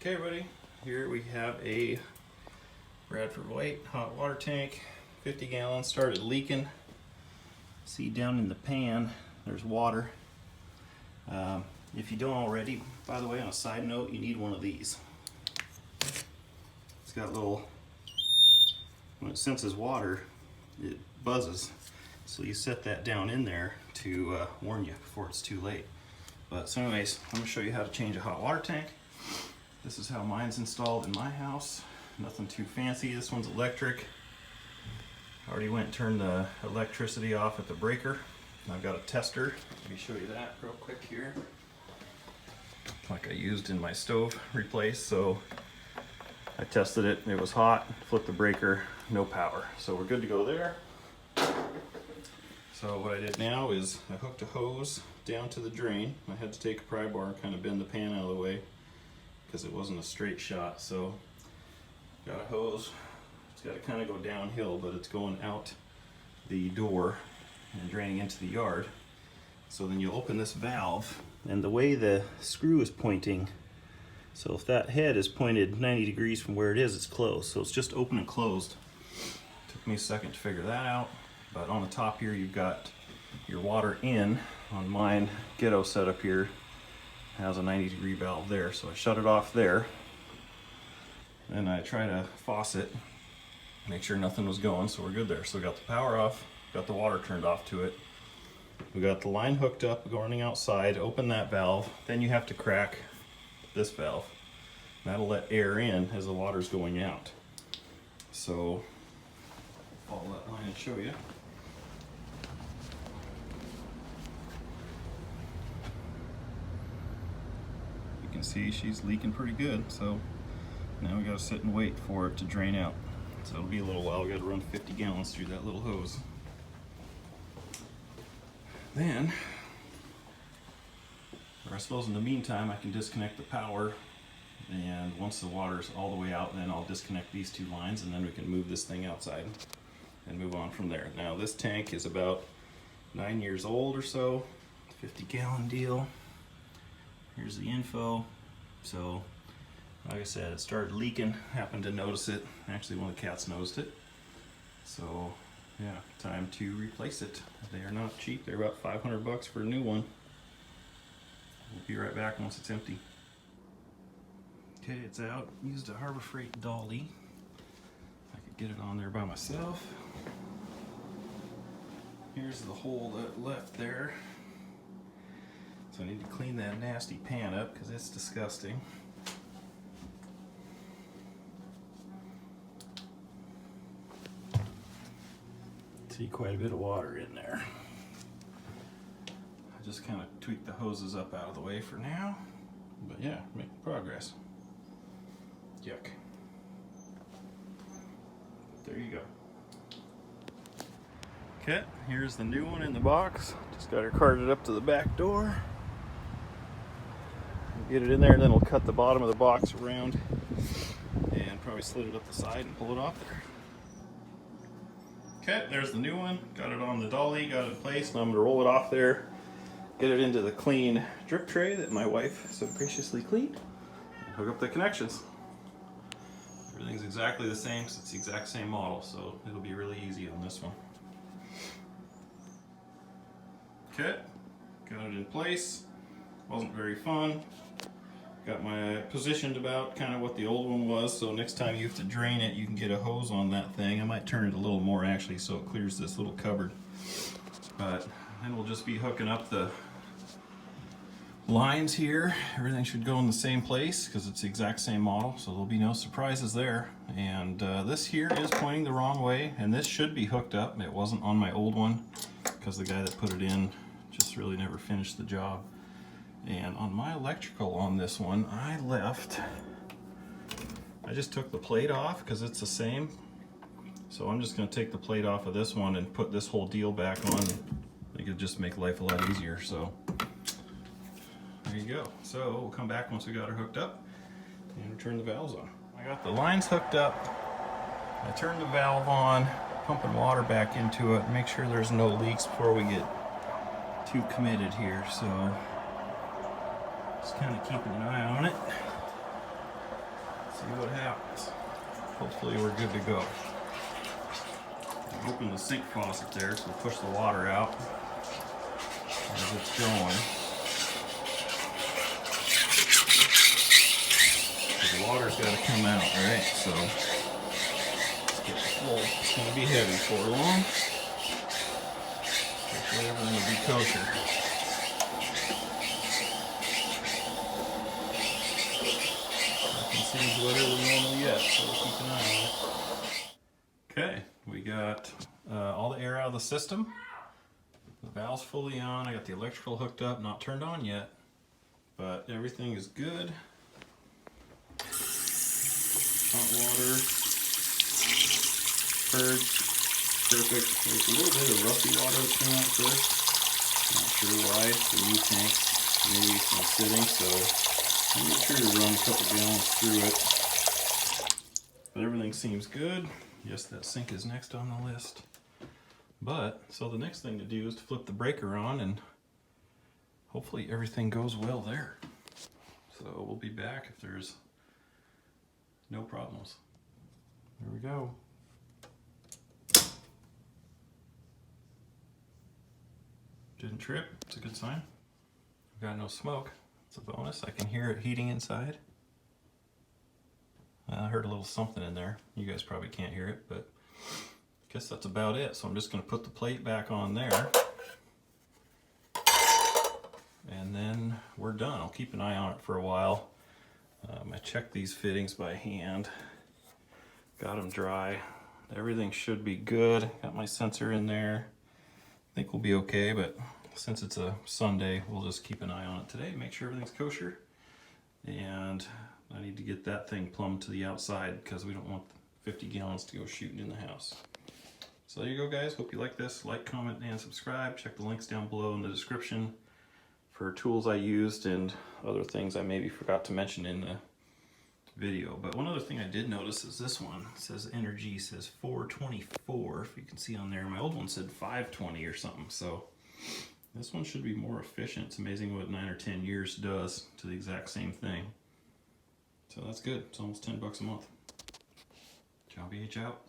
Okay, everybody, here we have a Bradford White hot water tank, 50 gallons, started leaking. See down in the pan, there's water. If you don't already, by the way, on a side note, you need one of these. It's got little, when it senses water, it buzzes. So you set that down in there to warn you before it's too late. But so anyways, I'm gonna show you how to change a hot water tank. This is how mine's installed in my house. Nothing too fancy. This one's electric. I already went and turned the electricity off at the breaker. I've got a tester. Let me show you that real quick here. Like I used in my stove replace. So I tested it, it was hot, flipped the breaker, no power. So we're good to go there. So what I did now is I hooked a hose down to the drain. I had to take a pry bar and kind of bend the pan out of the way because it wasn't a straight shot. So got a hose. It's got to kind of go downhill, but it's going out the door and draining into the yard. So then you open this valve, and the way the screw is pointing, so if that head is pointed 90 degrees from where it is, it's closed. So it's just open and closed. Took me a second to figure that out. But on the top here, you've got your water in. On mine, ghetto setup here, has a 90-degree valve there. So I shut it off there. Then I tried a faucet, make sure nothing was going, so we're good there. So we got the power off, got the water turned off to it. We got the line hooked up, going outside, open that valve. Then you have to crack this valve. That'll let air in as the water's going out. So follow that line and show you. You can see she's leaking pretty good, so now we gotta sit and wait for it to drain out. So it'll be a little while. We gotta run 50 gallons through that little hose. Then, or I suppose in the meantime, I can disconnect the power, and once the water's all the way out, then I'll disconnect these two lines, and then we can move this thing outside and move on from there. Now this tank is about 9 years old or so, 50-gallon deal. Here's the info. So, like I said, it started leaking, happened to notice it. Actually, one of the cats noticed it. So, yeah, time to replace it. They are not cheap. They're about 500 bucks for a new one. We'll be right back once it's empty. Okay, it's out. Used a Harbor Freight dolly. I could get it on there by myself. Here's the hole that left there. So I need to clean that nasty pan up because it's disgusting. See quite a bit of water in there. I just kind of tweaked the hoses up out of the way for now. But yeah, making progress. Yuck. There you go. Okay, here's the new one in the box. Just got her carted up to the back door. Get it in there, and then we'll cut the bottom of the box around and probably slid it up the side and pull it off there. Okay, there's the new one. Got it on the dolly, got it in place. Now I'm gonna roll it off there, get it into the clean drip tray that my wife so graciously cleaned, and hook up the connections. Everything's exactly the same because it's the exact same model, so it'll be really easy on this one. Okay, got it in place. Wasn't very fun. Got my positioned about kind of what the old one was, so next time you have to drain it, you can get a hose on that thing. I might turn it a little more actually so it clears this little cupboard. But then we'll just be hooking up the lines here. Everything should go in the same place because it's the exact same model, so there'll be no surprises there. And this here is pointing the wrong way, and this should be hooked up. It wasn't on my old one because the guy that put it in just really never finished the job. And on my electrical on this one, I just took the plate off because it's the same. So I'm just going to take the plate off of this one and put this whole deal back on. I think it'll just make life a lot easier. So there you go. So we'll come back once we got her hooked up and turn the valves on. I got the lines hooked up. I turned the valve on, pumping water back into it, make sure there's no leaks before we get too committed here. So just kind of keeping an eye on it. See what happens. Hopefully we're good to go. Open the sink faucet there, so push the water out as it's going. The water's got to come out, right? So let's get the flow. It's going to be heavy for long. Hopefully everything will be kosher. Nothing seems wetter than normal yet, so we'll keep an eye on it. Okay, we got all the air out of the system. The valve's fully on. I got the electrical hooked up, not turned on yet, but everything is good. Hot water, purge, perfect. There's a little bit of rusty water that came out first. Not sure why. The new tank, maybe some sitting, so I made sure to run a couple gallons through it. But everything seems good. Yes, that sink is next on the list. But, so the next thing to do is to flip the breaker on and hopefully everything goes well there. So we'll be back if there's no problems. There we go. Didn't trip, it's a good sign. I've got no smoke, it's a bonus. I can hear it heating inside. I heard a little something in there. You guys probably can't hear it, but I guess that's about it. So I'm just going to put the plate back on there. And then we're done. I'll keep an eye on it for a while. I checked these fittings by hand. Got them dry. Everything should be good. Got my sensor in there. I think we'll be okay, but since it's a Sunday, we'll just keep an eye on it today. Make sure everything's kosher. And I need to get that thing plumbed to the outside because we don't want 50 gallons to go shooting in the house. So there you go, guys. Hope you like this. Like, comment, and subscribe. Check the links down below in the description for tools I used and other things I maybe forgot to mention in the video. But one other thing I did notice is this one. It says Energy, says 424. If you can see on there, my old one said 520 or something. So this one should be more efficient. It's amazing what 9 or 10 years does to the exact same thing. So that's good. It's almost $10 a month. John BH out.